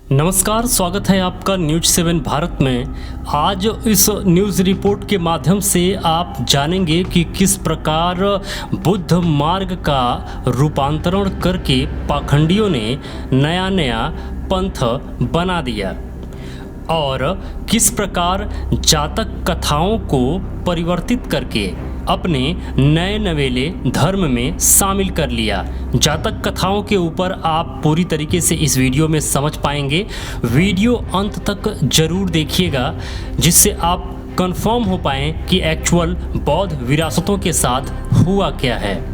नमस्कार, स्वागत है आपका न्यूज़ 7 भारत में। आज इस न्यूज़ रिपोर्ट के माध्यम से आप जानेंगे कि किस प्रकार बुद्ध मार्ग का रूपांतरण करके पाखंडियों ने नया नया पंथ बना दिया और किस प्रकार जातक कथाओं को परिवर्तित करके अपने नए नवेले धर्म में शामिल कर लिया। जातक कथाओं के ऊपर आप पूरी तरीके से इस वीडियो में समझ पाएंगे। वीडियो अंत तक जरूर देखिएगा जिससे आप कंफर्म हो पाएँ कि एक्चुअल बौद्ध विरासतों के साथ हुआ क्या है।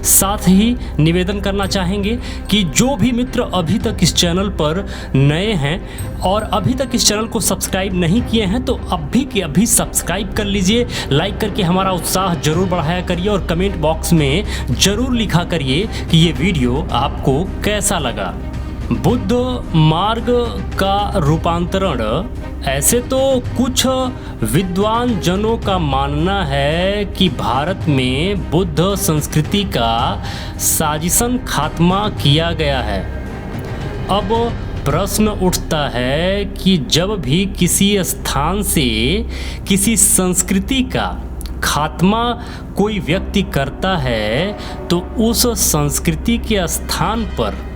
साथ ही निवेदन करना चाहेंगे कि जो भी मित्र अभी तक इस चैनल पर नए हैं और अभी तक इस चैनल को सब्सक्राइब नहीं किए हैं तो अभी के अभी सब्सक्राइब कर लीजिए। लाइक करके हमारा उत्साह जरूर बढ़ाया करिए और कमेंट बॉक्स में ज़रूर लिखा करिए कि ये वीडियो आपको कैसा लगा। बुद्ध मार्ग का रूपांतरण, ऐसे तो कुछ विद्वान जनों का मानना है कि भारत में बुद्ध संस्कृति का साजिशन खात्मा किया गया है। अब प्रश्न उठता है कि जब भी किसी स्थान से किसी संस्कृति का खात्मा कोई व्यक्ति करता है तो उस संस्कृति के स्थान पर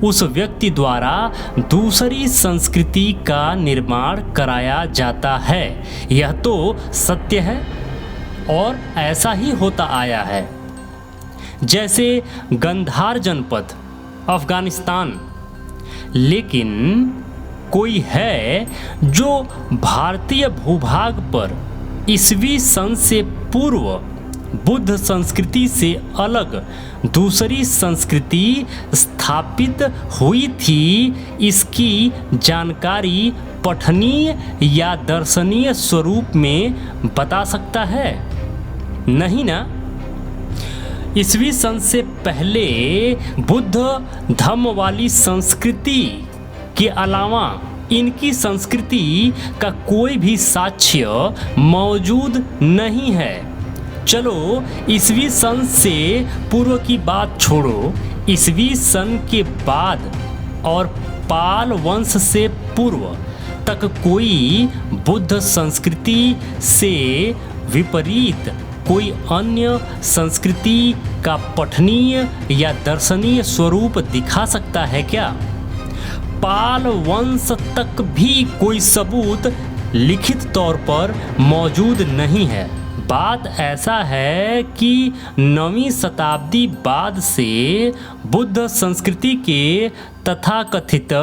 उस व्यक्ति द्वारा दूसरी संस्कृति का निर्माण कराया जाता है। यह तो सत्य है और ऐसा ही होता आया है। जैसे गंधार जनपद अफगानिस्तान, लेकिन कोई है जो भारतीय भूभाग पर ईस्वी सन से पूर्व बुद्ध संस्कृति से अलग दूसरी संस्कृति स्थापित हुई थी, इसकी जानकारी पठनीय या दर्शनीय स्वरूप में बता सकता है? नहीं ना। ईस्वी सन से पहले बुद्ध धम्म वाली संस्कृति के अलावा इनकी संस्कृति का कोई भी साक्ष्य मौजूद नहीं है। चलो ईस्वी सन से पूर्व की बात छोड़ो, ईस्वी सन के बाद और पाल वंश से पूर्व तक कोई बुद्ध संस्कृति से विपरीत कोई अन्य संस्कृति का पठनीय या दर्शनीय स्वरूप दिखा सकता है क्या? पाल वंश तक भी कोई सबूत लिखित तौर पर मौजूद नहीं है। बात ऐसा है कि 9वीं शताब्दी बाद से बुद्ध संस्कृति के तथाकथित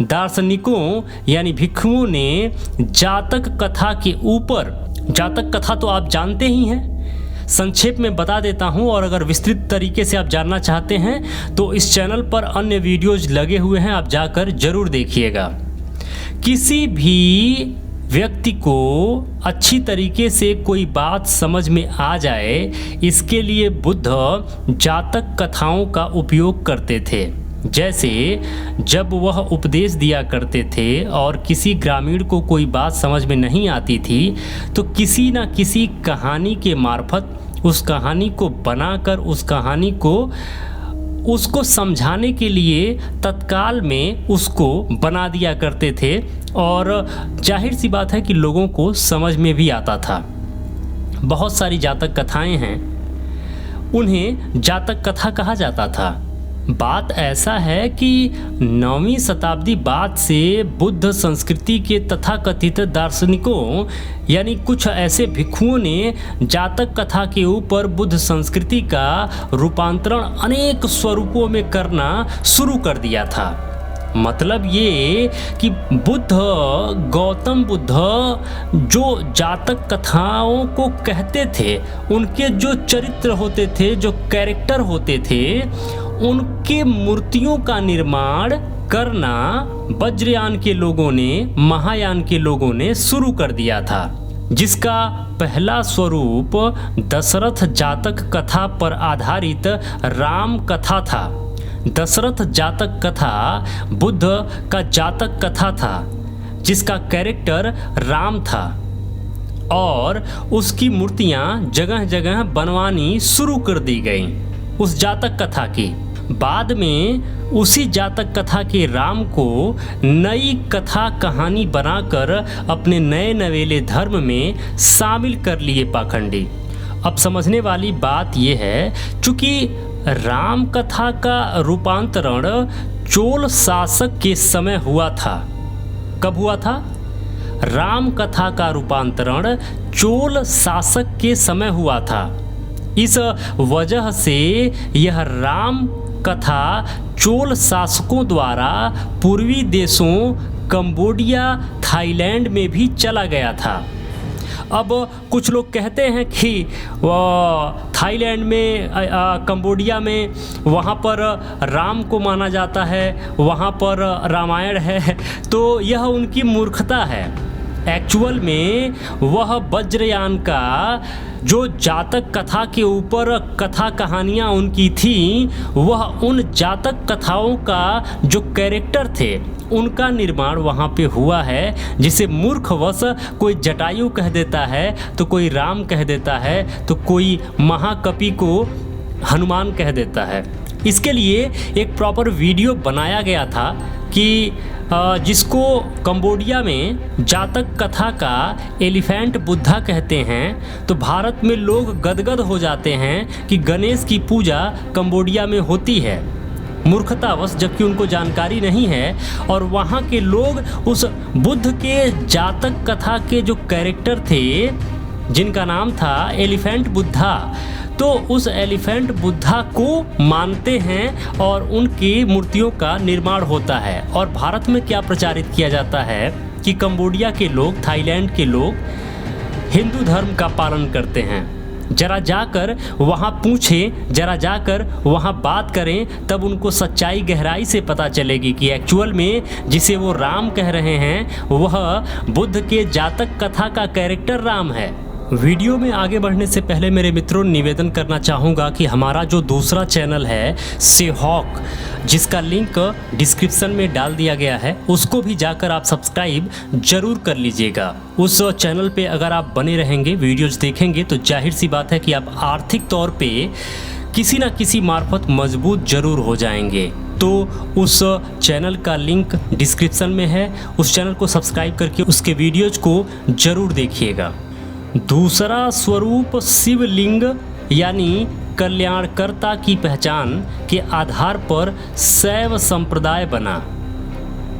दार्शनिकों यानी भिक्षुओं ने जातक कथा के ऊपर, जातक कथा तो आप जानते ही हैं, संक्षेप में बता देता हूं और अगर विस्तृत तरीके से आप जानना चाहते हैं तो इस चैनल पर अन्य वीडियोज लगे हुए हैं, आप जाकर जरूर देखिएगा। किसी भी व्यक्ति को अच्छी तरीके से कोई बात समझ में आ जाए, इसके लिए बुद्ध जातक कथाओं का उपयोग करते थे। जैसे जब वह उपदेश दिया करते थे और किसी ग्रामीण को कोई बात समझ में नहीं आती थी तो किसी न किसी कहानी के मार्फत उस कहानी को बनाकर उस कहानी को उसको समझाने के लिए तत्काल में उसको बना दिया करते थे और जाहिर सी बात है कि लोगों को समझ में भी आता था। बहुत सारी जातक कथाएं हैं, उन्हें जातक कथा कहा जाता था। बात ऐसा है कि 9वीं शताब्दी बाद से बुद्ध संस्कृति के तथाकथित दार्शनिकों यानी कुछ ऐसे भिक्षुओं ने जातक कथा के ऊपर बुद्ध संस्कृति का रूपांतरण अनेक स्वरूपों में करना शुरू कर दिया था। मतलब ये कि गौतम बुद्ध जो जातक कथाओं को कहते थे, उनके जो चरित्र होते थे, जो कैरेक्टर होते थे, उनके मूर्तियों का निर्माण करना वज्रयान के लोगों ने, महायान के लोगों ने शुरू कर दिया था, जिसका पहला स्वरूप दशरथ जातक कथा पर आधारित राम कथा था। दशरथ जातक कथा बुद्ध का जातक कथा था जिसका कैरेक्टर राम था और उसकी मूर्तियां जगह जगह बनवानी शुरू कर दी गईं उस जातक कथा की। बाद में उसी जातक कथा के राम को नई कथा कहानी बनाकर अपने नए नवेले धर्म में शामिल कर लिए पाखंडी। अब समझने वाली बात यह है, चूँकि राम कथा का रूपांतरण चोल शासक के समय हुआ था। कब हुआ था? राम कथा का रूपांतरण चोल शासक के समय हुआ था। इस वजह से यह राम कथा चोल शासकों द्वारा पूर्वी देशों कंबोडिया, थाईलैंड में भी चला गया था। अब कुछ लोग कहते हैं कि थाईलैंड में, कंबोडिया में, वहाँ पर राम को माना जाता है, वहाँ पर रामायण है, तो यह उनकी मूर्खता है। एक्चुअल में वह वज्रयान का जो जातक कथा के ऊपर कथा कहानियाँ उनकी थी, वह उन जातक कथाओं का जो कैरेक्टर थे उनका निर्माण वहाँ पे हुआ है, जिसे मूर्खवश कोई जटायु कह देता है, तो कोई राम कह देता है, तो कोई महाकपि को हनुमान कह देता है। इसके लिए एक प्रॉपर वीडियो बनाया गया था कि जिसको कंबोडिया में जातक कथा का एलिफेंट बुद्धा कहते हैं, तो भारत में लोग गदगद हो जाते हैं कि गणेश की पूजा कंबोडिया में होती है, मूर्खतावश, जबकि उनको जानकारी नहीं है। और वहाँ के लोग उस बुद्ध के जातक कथा के जो कैरेक्टर थे, जिनका नाम था एलिफेंट बुद्धा, तो उस एलिफेंट बुद्धा को मानते हैं और उनकी मूर्तियों का निर्माण होता है। और भारत में क्या प्रचारित किया जाता है कि कंबोडिया के लोग, थाईलैंड के लोग हिंदू धर्म का पालन करते हैं। जरा जाकर वहाँ पूछें, जरा जाकर वहाँ बात करें, तब उनको सच्चाई गहराई से पता चलेगी कि एक्चुअल में जिसे वो राम कह रहे हैं, वह बुद्ध के जातक कथा का कैरेक्टर राम है। वीडियो में आगे बढ़ने से पहले मेरे मित्रों, निवेदन करना चाहूँगा कि हमारा जो दूसरा चैनल है सेहॉक, जिसका लिंक डिस्क्रिप्शन में डाल दिया गया है, उसको भी जाकर आप सब्सक्राइब जरूर कर लीजिएगा। उस चैनल पे अगर आप बने रहेंगे, वीडियोज़ देखेंगे, तो जाहिर सी बात है कि आप आर्थिक तौर पे किसी न किसी मार्फत मजबूत जरूर हो जाएंगे। तो उस चैनल का लिंक डिस्क्रिप्शन में है, उस चैनल को सब्सक्राइब करके उसके वीडियोज़ को ज़रूर देखिएगा। दूसरा स्वरूप शिवलिंग यानी कल्याणकर्ता की पहचान के आधार पर शैव संप्रदाय बना।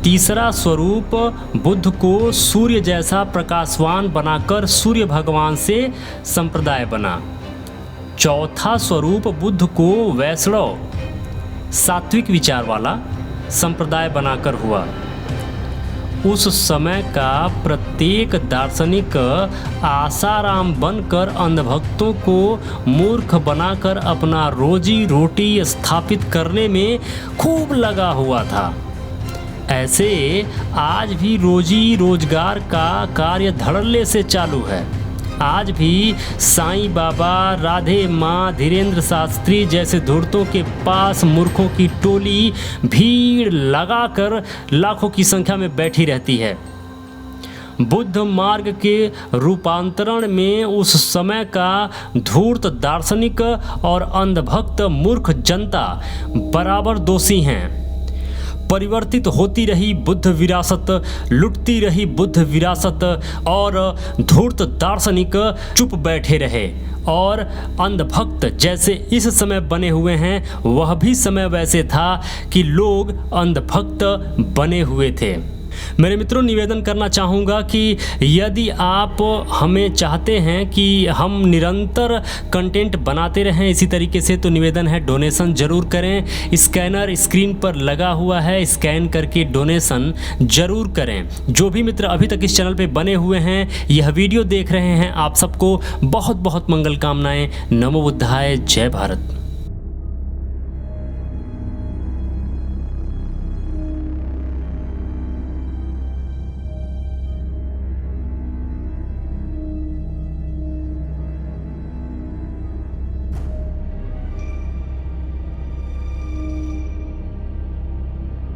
तीसरा स्वरूप बुद्ध को सूर्य जैसा प्रकाशवान बनाकर सूर्य भगवान से संप्रदाय बना। चौथा स्वरूप बुद्ध को वैष्णव, सात्विक विचार वाला संप्रदाय बनाकर हुआ। उस समय का प्रत्येक दार्शनिक आसाराम बनकर अंधभक्तों को मूर्ख बनाकर अपना रोजी रोटी स्थापित करने में खूब लगा हुआ था। ऐसे आज भी रोजी रोजगार का कार्य धड़ल्ले से चालू है। आज भी साईं बाबा, राधे माँ, धीरेन्द्र शास्त्री जैसे धूर्तों के पास मूर्खों की टोली भीड़ लगाकर लाखों की संख्या में बैठी रहती है। बुद्ध मार्ग के रूपांतरण में उस समय का धूर्त दार्शनिक और अंधभक्त मूर्ख जनता बराबर दोषी हैं। परिवर्तित होती रही बुद्ध विरासत, लुटती रही बुद्ध विरासत, और धूर्त दार्शनिक चुप बैठे रहे, और अंधभक्त जैसे इस समय बने हुए हैं, वह भी समय वैसे था कि लोग अंधभक्त बने हुए थे। मेरे मित्रों, निवेदन करना चाहूँगा कि यदि आप हमें चाहते हैं कि हम निरंतर कंटेंट बनाते रहें इसी तरीके से, तो निवेदन है डोनेशन ज़रूर करें। स्कैनर स्क्रीन पर लगा हुआ है, स्कैन करके डोनेशन ज़रूर करें। जो भी मित्र अभी तक इस चैनल पे बने हुए हैं, यह वीडियो देख रहे हैं, आप सबको बहुत बहुत मंगल कामनाएँ। नमो बुद्धाय, जय भारत।